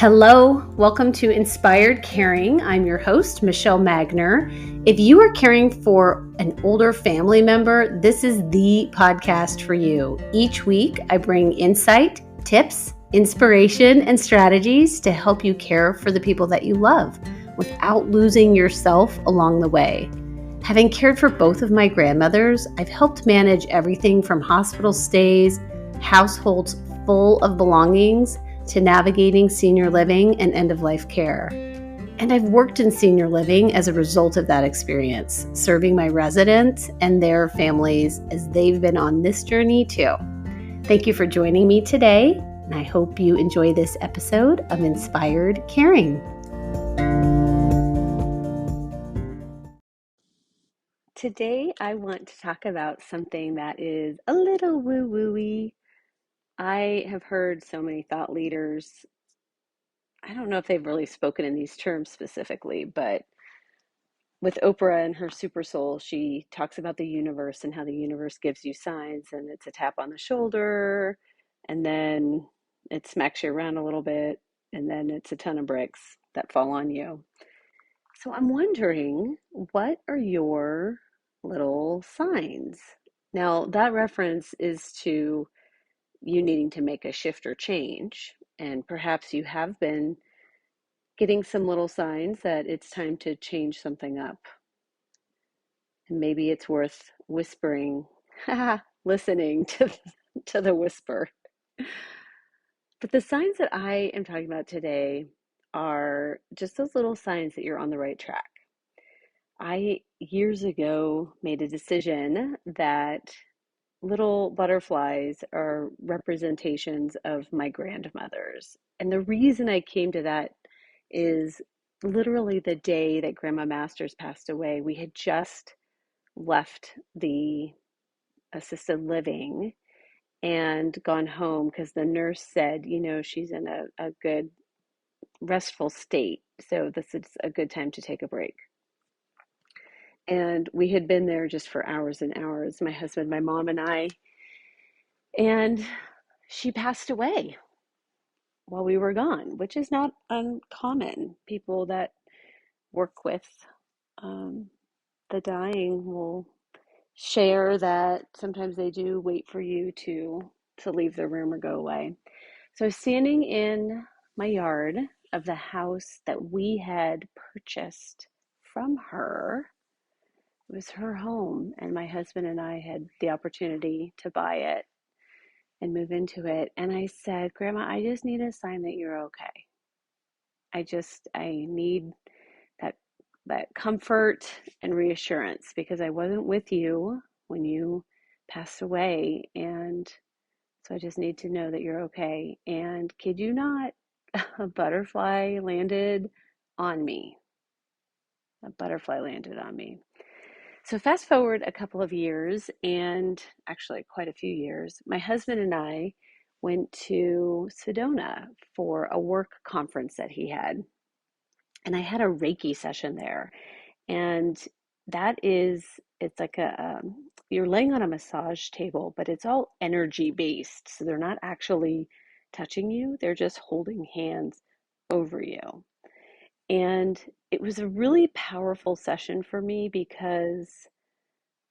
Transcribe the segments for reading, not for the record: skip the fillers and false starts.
Hello, welcome to Inspired Caring. I'm your host, Michelle Magner. If you are caring for an older family member, this is the podcast for you. Each week, I bring insight, tips, inspiration, and strategies to help you care for the people that you love without losing yourself along the way. Having cared for both of my grandmothers, I've helped manage everything from hospital stays, households full of belongings, to navigating senior living and end-of-life care. And I've worked in senior living as a result of that experience, serving my residents and their families as they've been on this journey too. Thank you for joining me today, and I hope you enjoy this episode of Inspired Caring. Today, I want to talk about something that is a little woo-woo-y. I have heard so many thought leaders. I don't know if they've really spoken in these terms specifically, but with Oprah and her Super Soul, she talks about the universe and how the universe gives you signs, and it's a tap on the shoulder, and then it smacks you around a little bit, and then it's a ton of bricks that fall on you. So I'm wondering, what are your little signs? Now, that reference is to you needing to make a shift or change, and perhaps you have been getting some little signs that it's time to change something up. And maybe it's worth whispering, listening to the whisper. But the signs that I am talking about today are just those little signs that you're on the right track. I years ago made a decision that little butterflies are representations of my grandmothers. And the reason I came to that is literally the day that Grandma Masters passed away. We had just left the assisted living and gone home because the nurse said, she's in a good restful state. So this is a good time to take a break. And we had been there just for hours and hours, my husband, my mom, and I. And she passed away while we were gone, which is not uncommon. People that work with the dying will share that sometimes they do wait for you to leave the room or go away. So standing in my yard of the house that we had purchased from her, it was her home, and my husband and I had the opportunity to buy it and move into it. And I said, Grandma, I just need a sign that you're okay. I need that comfort and reassurance, because I wasn't with you when you passed away. And so I just need to know that you're okay. And kid you not, a butterfly landed on me. A butterfly landed on me. So fast forward a couple of years, and actually quite a few years, my husband and I went to Sedona for a work conference that he had. And I had a Reiki session there. And it's like you're laying on a massage table, but it's all energy based. So they're not actually touching you, they're just holding hands over you. And it was a really powerful session for me because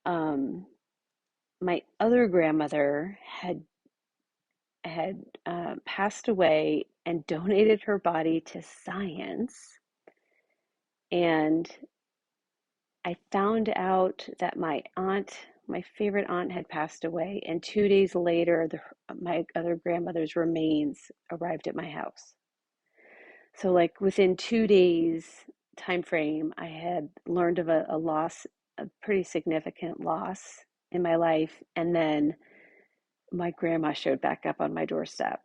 my other grandmother had passed away and donated her body to science. And I found out that my favorite aunt, had passed away, and 2 days later, my other grandmother's remains arrived at my house. So, like within 2 days time frame, I had learned of a loss, a pretty significant loss in my life, and then my grandma showed back up on my doorstep.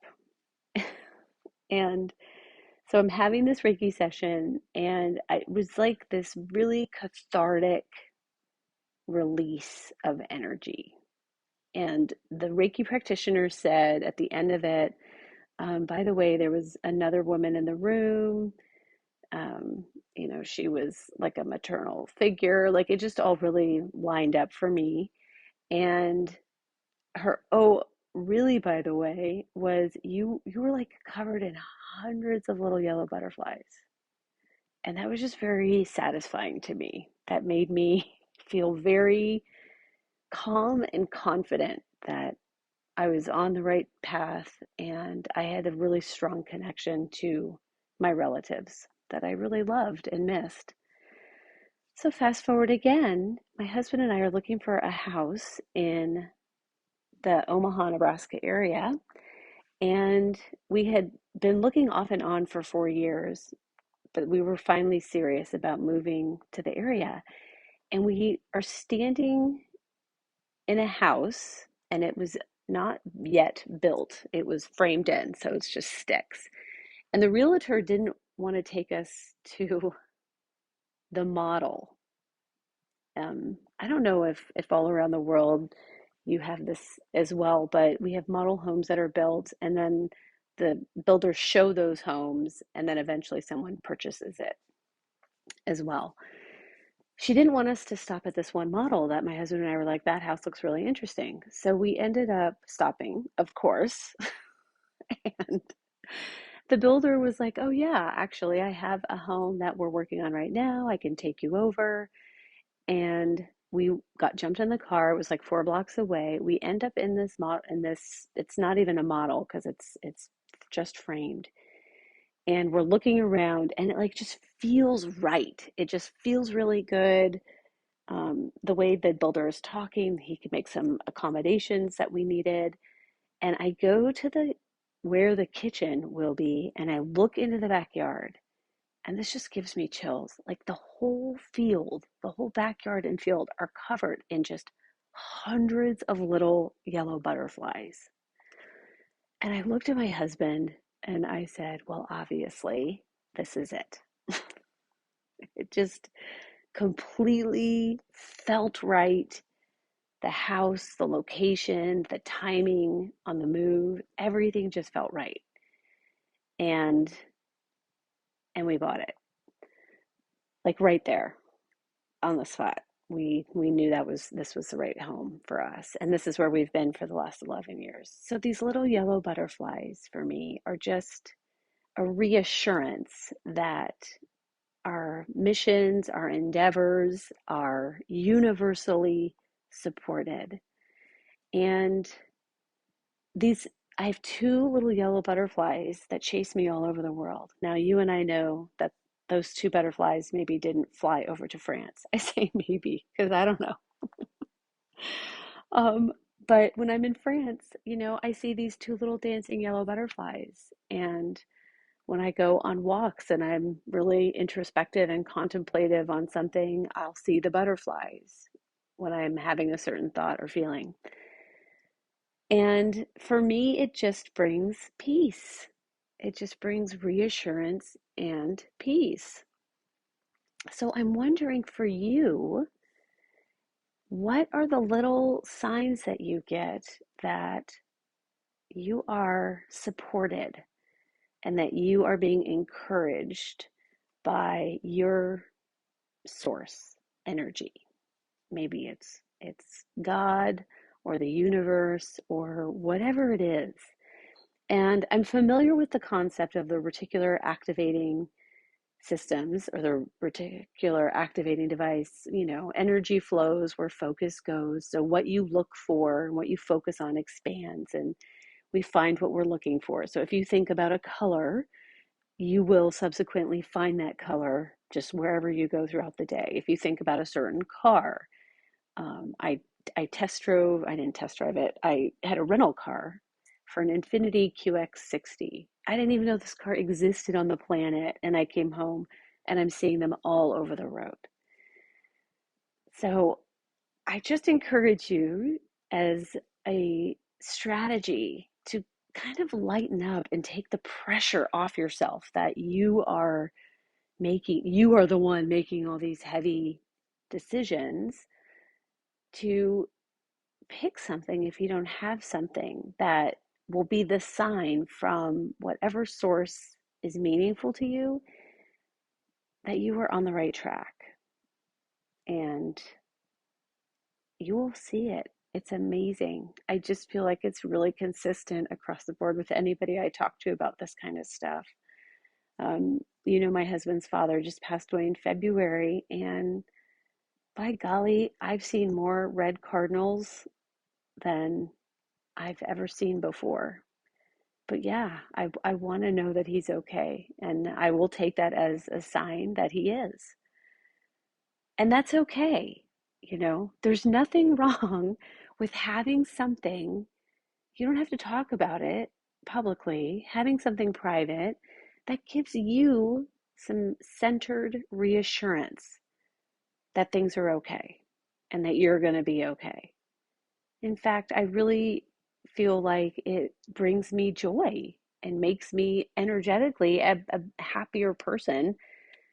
And so I'm having this Reiki session, and it was like this really cathartic release of energy. And the Reiki practitioner said at the end of it, by the way, there was another woman in the room. She was like a maternal figure. Like, it just all really lined up for me. And really, by the way, was you were like covered in hundreds of little yellow butterflies. And that was just very satisfying to me. That made me feel very calm and confident that I was on the right path and I had a really strong connection to my relatives that I really loved and missed. So, fast forward again, my husband and I are looking for a house in the Omaha, Nebraska area. And we had been looking off and on for 4 years, but we were finally serious about moving to the area. And we are standing in a house, and it was not yet built. It was framed in, so it's just sticks. And the realtor didn't want to take us to the model. I don't know if all around the world you have this as well, but we have model homes that are built, and then the builders show those homes, and then eventually someone purchases it as well. She didn't want us to stop at this one model that my husband and I were like, that house looks really interesting. So we ended up stopping, of course. And the builder was like, oh, yeah, actually, I have a home that we're working on right now. I can take you over. And we got jumped in the car. It was like 4 blocks away. We end up in this model, in this, it's not even a model because it's just framed. And we're looking around and it like just feels right. It just feels really good. The way the builder is talking, he could make some accommodations that we needed. And I go to the where the kitchen will be, and I look into the backyard, and this just gives me chills. Like the whole field, the whole backyard and field are covered in just hundreds of little yellow butterflies. And I looked at my husband and I said, well, obviously, this is it. It just completely felt right. The house, the location, the timing on the move, everything just felt right. And we bought it. Like right there on the spot. We knew that this was the right home for us. And this is where we've been for the last 11 years. So these little yellow butterflies for me are just a reassurance that our missions, our endeavors are universally supported. And these I have two little yellow butterflies that chase me all over the world. Now, you and I know that those two butterflies maybe didn't fly over to France. I say maybe because I don't know. Um, but when I'm in France, I see these two little dancing yellow butterflies. And when I go on walks and I'm really introspective and contemplative on something, I'll see the butterflies when I'm having a certain thought or feeling. And for me, it just brings peace. It just brings reassurance and peace. So I'm wondering for you, what are the little signs that you get that you are supported and that you are being encouraged by your source energy? Maybe it's God or the universe or whatever it is. And I'm familiar with the concept of the reticular activating systems or the reticular activating device. Energy flows where focus goes. So what you look for and what you focus on expands, and we find what we're looking for. So if you think about a color, you will subsequently find that color just wherever you go throughout the day. If you think about a certain car, I test drove, I didn't test drive it. I had a rental car for an Infiniti QX60. I didn't even know this car existed on the planet. And I came home and I'm seeing them all over the road. So I just encourage you as a strategy to kind of lighten up and take the pressure off yourself that you are the one making all these heavy decisions, to pick something if you don't have something that will be the sign from whatever source is meaningful to you that you are on the right track. And you will see it It's amazing. I just feel like it's really consistent across the board with anybody I talk to about this kind of stuff. My husband's father just passed away in February, and by golly, I've seen more red cardinals than I've ever seen before. But yeah, I want to know that he's okay, and I will take that as a sign that he is. And that's okay. There's nothing wrong with having something. You don't have to talk about it publicly, having something private that gives you some centered reassurance that things are okay and that you're going to be okay. In fact, I really feel like it brings me joy and makes me energetically a happier person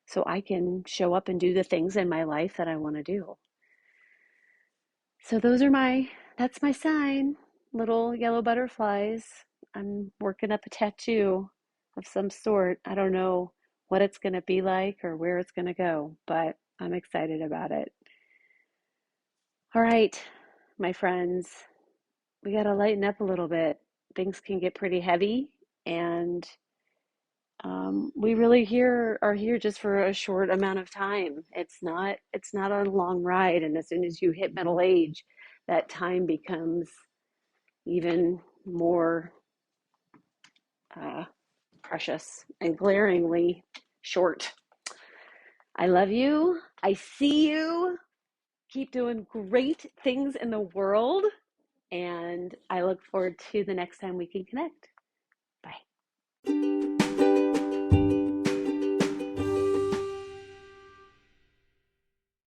so I can show up and do the things in my life that I want to do. So that's my sign, little yellow butterflies. I'm working up a tattoo of some sort. I don't know what it's going to be like or where it's going to go, but I'm excited about it. All right, my friends, we got to lighten up a little bit. Things can get pretty heavy, and we really are here just for a short amount of time. It's not a long ride, and as soon as you hit middle age, that time becomes even more uh, precious and glaringly short. I love you. I see you. Keep doing great things in the world, and I look forward to the next time we can connect. Bye.